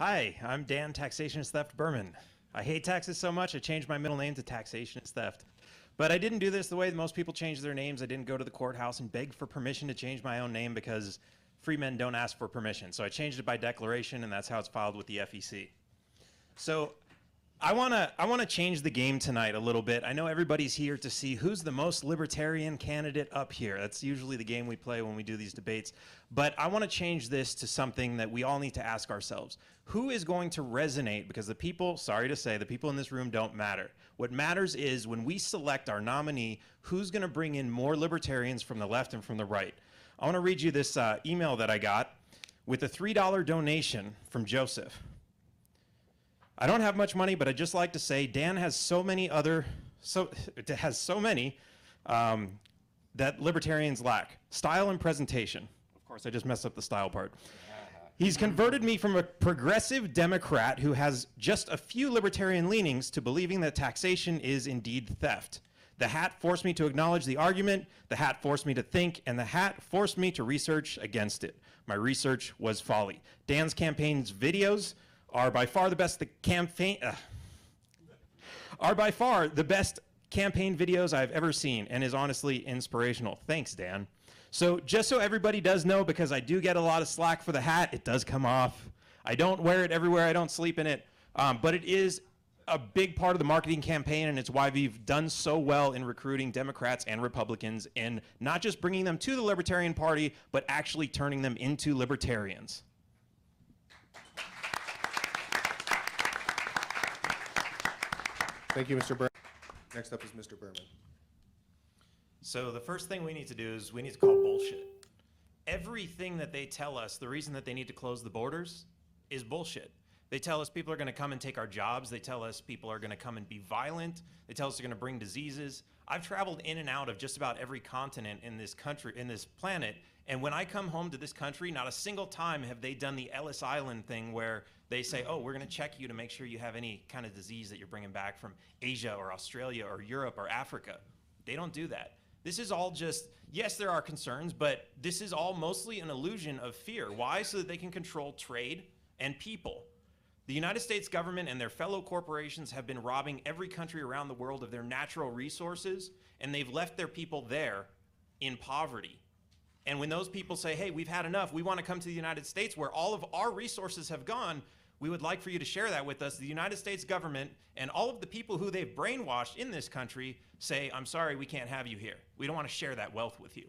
Hi, I'm Dan Taxationist Theft Behrman. I hate taxes so much I changed my middle name to Taxationist Theft. But I didn't do this the way that most people change their names. I didn't go to the courthouse and beg for permission to change my own name because free men don't ask for permission. So I changed it by declaration, and that's how it's filed with the FEC. So I wanna change the game tonight a little bit. I know everybody's here to see who's the most libertarian candidate up here. That's usually the game we play when we do these debates. But I want to change this to something that we all need to ask ourselves. Who is going to resonate? Because the people, sorry to say, the people in this room don't matter. What matters is when we select our nominee, who's going to bring in more libertarians from the left and from the right. I want to read you this email that I got with a $3 donation from Joseph. I don't have much money, but I'd just like to say Dan has so many that libertarians lack. Style and presentation. Of course, I just messed up the style part. He's converted me from a progressive Democrat who has just a few libertarian leanings to believing that taxation is indeed theft. The hat forced me to acknowledge the argument, the hat forced me to think, and the hat forced me to research against it. My research was folly. Dan's campaign's videos are by far the best campaign videos I've ever seen, and is honestly inspirational. Thanks, Dan. So just so everybody does know, because I do get a lot of slack for the hat, it does come off. I don't wear it everywhere. I don't sleep in it, but it is a big part of the marketing campaign, and it's why we've done so well in recruiting Democrats and Republicans and not just bringing them to the Libertarian Party, but actually turning them into libertarians. Thank you, Mr. Behrman. Next up is Mr. Behrman. So the first thing we need to do is we need to call bullshit. Everything that they tell us, the reason that they need to close the borders is bullshit. They tell us people are going to come and take our jobs. They tell us people are going to come and be violent. They tell us they're going to bring diseases. I've traveled in and out of just about every continent in this country, in this planet, and when I come home to this country, not a single time have they done the Ellis Island thing where they say, oh, we're going to check you to make sure you have any kind of disease that you're bringing back from Asia or Australia or Europe or Africa. They don't do that. This is all just, yes, there are concerns, but this is all mostly an illusion of fear. Why? So that they can control trade and people. The United States government and their fellow corporations have been robbing every country around the world of their natural resources, and they've left their people there in poverty. And when those people say, hey, we've had enough, we want to come to the United States where all of our resources have gone, we would like for you to share that with us. The United States government and all of the people who they've brainwashed in this country say, I'm sorry, we can't have you here. We don't want to share that wealth with you.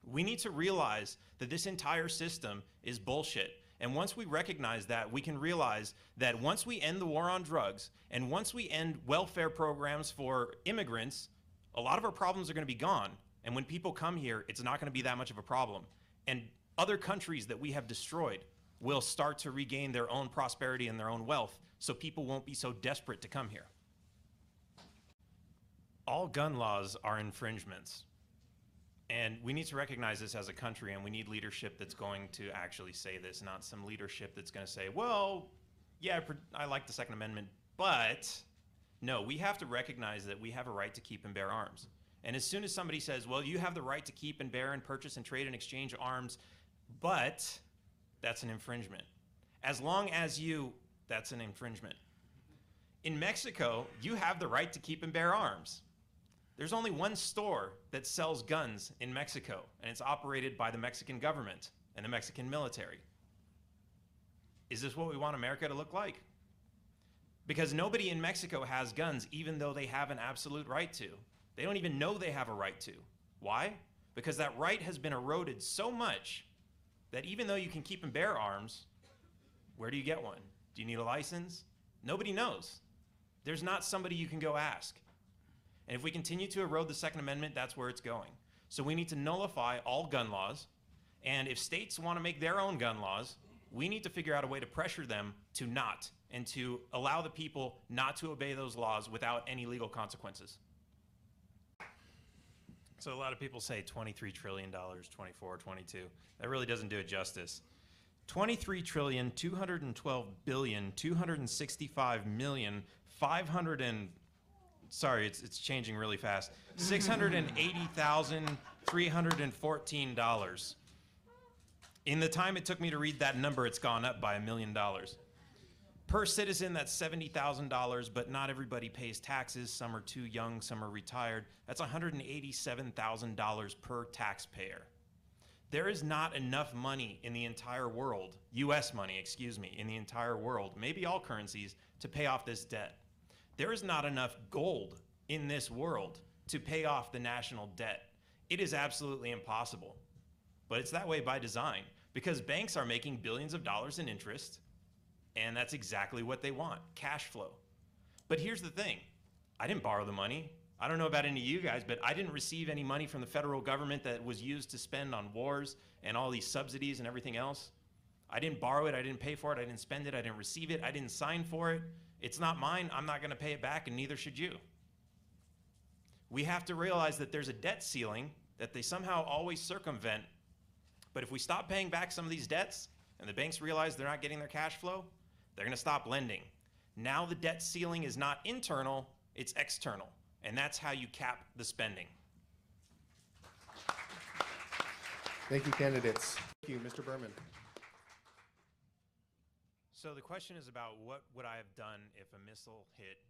We need to realize that this entire system is bullshit. And once we recognize that, we can realize that once we end the war on drugs and once we end welfare programs for immigrants, a lot of our problems are going to be gone. And when people come here, it's not going to be that much of a problem. And other countries that we have destroyed will start to regain their own prosperity and their own wealth, so people won't be so desperate to come here. All gun laws are infringements. And we need to recognize this as a country, and we need leadership that's going to actually say this, not some leadership that's going to say, well, yeah, I like the Second Amendment, but no, we have to recognize that we have a right to keep and bear arms. And as soon as somebody says, well, you have the right to keep and bear and purchase and trade and exchange arms, but that's an infringement. As long as that's an infringement. In Mexico, you have the right to keep and bear arms. There's only one store that sells guns in Mexico, and it's operated by the Mexican government and the Mexican military. Is this what we want America to look like? Because nobody in Mexico has guns, even though they have an absolute right to. They don't even know they have a right to. Why? Because that right has been eroded so much that even though you can keep and bear arms, where do you get one? Do you need a license? Nobody knows. There's not somebody you can go ask. And if we continue to erode the Second Amendment, that's where it's going. So we need to nullify all gun laws. And if states want to make their own gun laws, we need to figure out a way to pressure them to not, and to allow the people not to obey those laws without any legal consequences. So a lot of people say $23 trillion, 24, 22. That really doesn't do it justice. 23,212,265,500 sorry, it's changing really fast. $680,314. In the time it took me to read that number, it's gone up by $1 million. Per citizen, that's $70,000, but not everybody pays taxes. Some are too young, some are retired. That's $187,000 per taxpayer. There is not enough money in the entire world, US money, excuse me, in the entire world, maybe all currencies, to pay off this debt. There is not enough gold in this world to pay off the national debt. It is absolutely impossible. But it's that way by design, because banks are making billions of dollars in interest, and that's exactly what they want, cash flow. But here's the thing, I didn't borrow the money. I don't know about any of you guys, but I didn't receive any money from the federal government that was used to spend on wars and all these subsidies and everything else. I didn't borrow it, I didn't pay for it, I didn't spend it, I didn't receive it, I didn't sign for it. It's not mine, I'm not gonna pay it back, and neither should you. We have to realize that there's a debt ceiling that they somehow always circumvent, but if we stop paying back some of these debts, and the banks realize they're not getting their cash flow, they're gonna stop lending. Now the debt ceiling is not internal, it's external. And that's how you cap the spending. Thank you, candidates. Thank you, Mr. Behrman. So the question is about what would I have done if a missile hit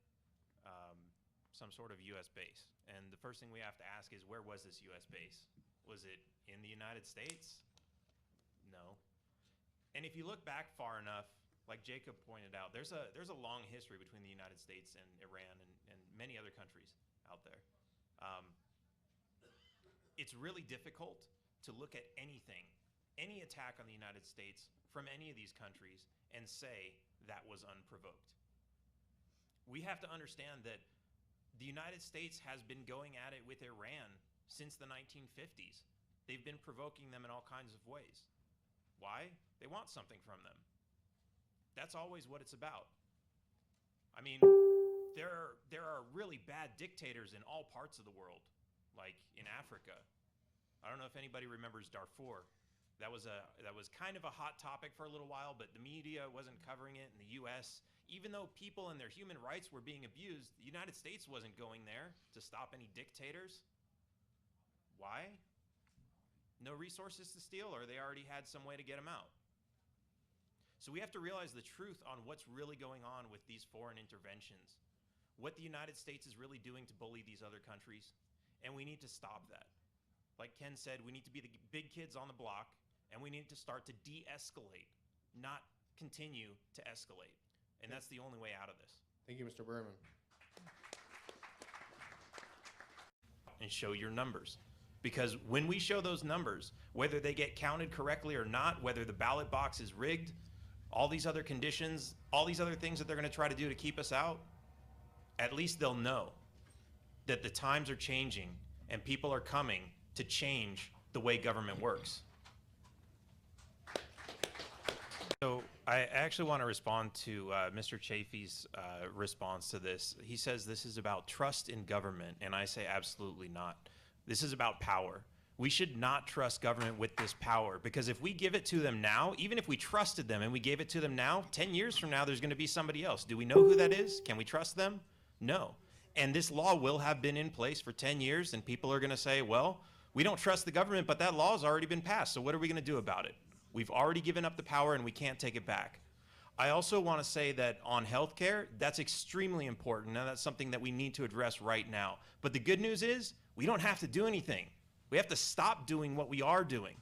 some sort of US base? And the first thing we have to ask is, where was this US base? Was it in the United States? No. And if you look back far enough, like Jacob pointed out, there's a long history between the United States and Iran and many other countries out there. It's really difficult to look at anything, any attack on the United States from any of these countries and say that was unprovoked. We have to understand that the United States has been going at it with Iran since the 1950s. They've been provoking them in all kinds of ways. Why? They want something from them. That's always what it's about. I mean, there are really bad dictators in all parts of the world, like in Africa. I don't know if anybody remembers Darfur. That was kind of a hot topic for a little while, but the media wasn't covering it in the US. Even though people and their human rights were being abused, the United States wasn't going there to stop any dictators. Why? No resources to steal, or they already had some way to get them out. So we have to realize the truth on what's really going on with these foreign interventions, what the United States is really doing to bully these other countries, and we need to stop that. Like Ken said, we need to be the big kids on the block, and we need to start to de-escalate, not continue to escalate. And that's the only way out of this. Thank you, Mr. Behrman. And show your numbers. Because when we show those numbers, whether they get counted correctly or not, whether the ballot box is rigged, all these other conditions, all these other things that they're going to try to do to keep us out, at least they'll know that the times are changing and people are coming to change the way government works. So I actually want to respond to Mr. Chafee's response to this. He says this is about trust in government, and I say absolutely not. This is about power. We should not trust government with this power, because if we give it to them now, even if we trusted them and we gave it to them now, 10 years from now, there's going to be somebody else. Do we know who that is? Can we trust them? No. And this law will have been in place for 10 years, and people are going to say, well, we don't trust the government, but that law's already been passed, so what are we going to do about it? We've already given up the power, and we can't take it back. I also want to say that on healthcare, that's extremely important, and that's something that we need to address right now. But the good news is, we don't have to do anything. We have to stop doing what we are doing.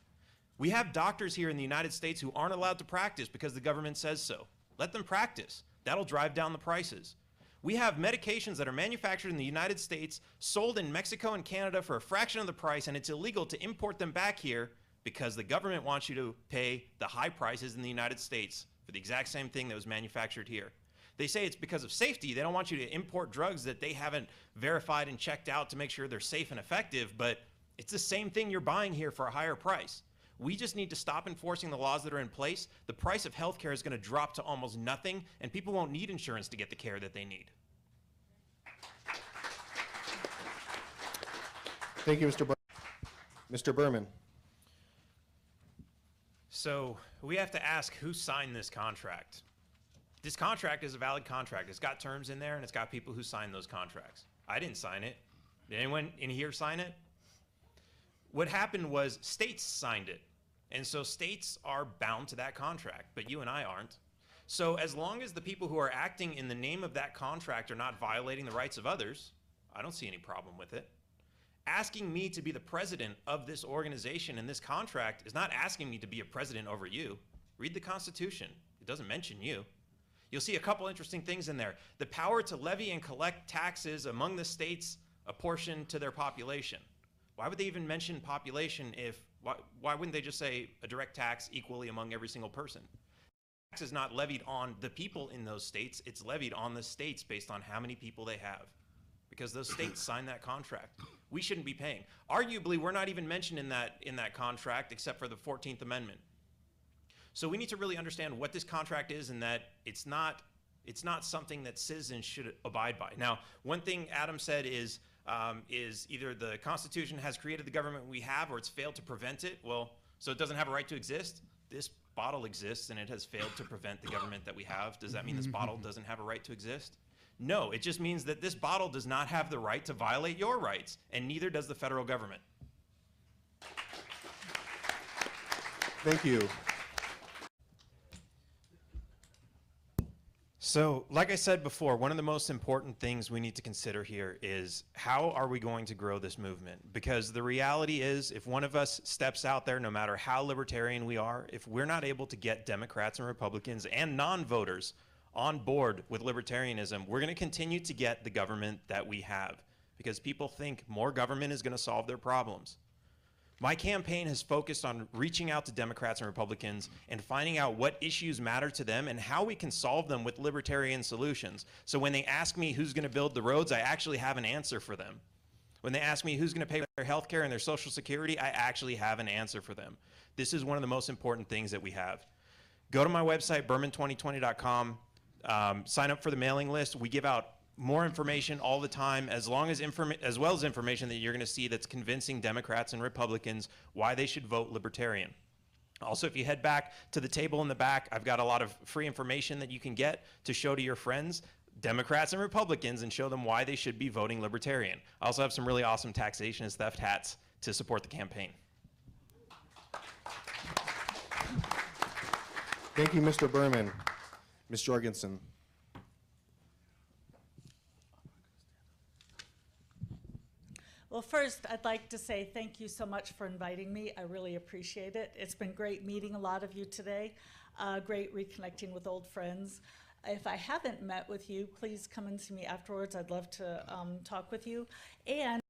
We have doctors here in the United States who aren't allowed to practice because the government says so. Let them practice. That'll drive down the prices. We have medications that are manufactured in the United States, sold in Mexico and Canada for a fraction of the price, and it's illegal to import them back here because the government wants you to pay the high prices in the United States for the exact same thing that was manufactured here. They say it's because of safety. They don't want you to import drugs that they haven't verified and checked out to make sure they're safe and effective, but it's the same thing you're buying here for a higher price. We just need to stop enforcing the laws that are in place. The price of healthcare is going to drop to almost nothing, and people won't need insurance to get the care that they need. Thank you, Mr. Behrman. Mr. Behrman. So we have to ask who signed this contract. This contract is a valid contract. It's got terms in there, and it's got people who signed those contracts. I didn't sign it. Did anyone in here sign it? What happened was states signed it. And so states are bound to that contract, but you and I aren't. So as long as the people who are acting in the name of that contract are not violating the rights of others, I don't see any problem with it. Asking me to be the president of this organization in this contract is not asking me to be a president over you. Read the Constitution. It doesn't mention you. You'll see a couple interesting things in there. The power to levy and collect taxes among the states apportioned to their population. Why would they even mention population if, why wouldn't they just say a direct tax equally among every single person? Tax is not levied on the people in those states, it's levied on the states based on how many people they have, because those states signed that contract. We shouldn't be paying. Arguably, we're not even mentioned in that contract except for the 14th Amendment. So we need to really understand what this contract is, and that it's not something that citizens should abide by. Now, one thing Adam said is either the Constitution has created the government we have or it's failed to prevent it. Well, so it doesn't have a right to exist? This bottle exists and it has failed to prevent the government that we have. Does that mean this bottle doesn't have a right to exist? No, it just means that this bottle does not have the right to violate your rights, and neither does the federal government. Thank you. So, like I said before, one of the most important things we need to consider here is how are we going to grow this movement? Because the reality is, if one of us steps out there, no matter how libertarian we are, if we're not able to get Democrats and Republicans and non-voters on board with libertarianism, we're going to continue to get the government that we have, because people think more government is going to solve their problems. My campaign has focused on reaching out to Democrats and Republicans and finding out what issues matter to them and how we can solve them with libertarian solutions. So when they ask me who's going to build the roads, I actually have an answer for them. When they ask me who's going to pay for their health care and their Social Security, I actually have an answer for them. This is one of the most important things that we have. Go to my website, Behrman2020.com. Sign up for the mailing list. We give out more information all the time, as well as information that you're going to see that's convincing Democrats and Republicans why they should vote Libertarian. Also, if you head back to the table in the back, I've got a lot of free information that you can get to show to your friends, Democrats and Republicans, and show them why they should be voting Libertarian. I also have some really awesome taxation and theft hats to support the campaign. Thank you, Mr. Behrman. Ms. Jorgensen. Well, first, I'd like to say thank you so much for inviting me. I really appreciate it. It's been great meeting a lot of you today, great reconnecting with old friends. If I haven't met with you, please come and see me afterwards. I'd love to talk with you. And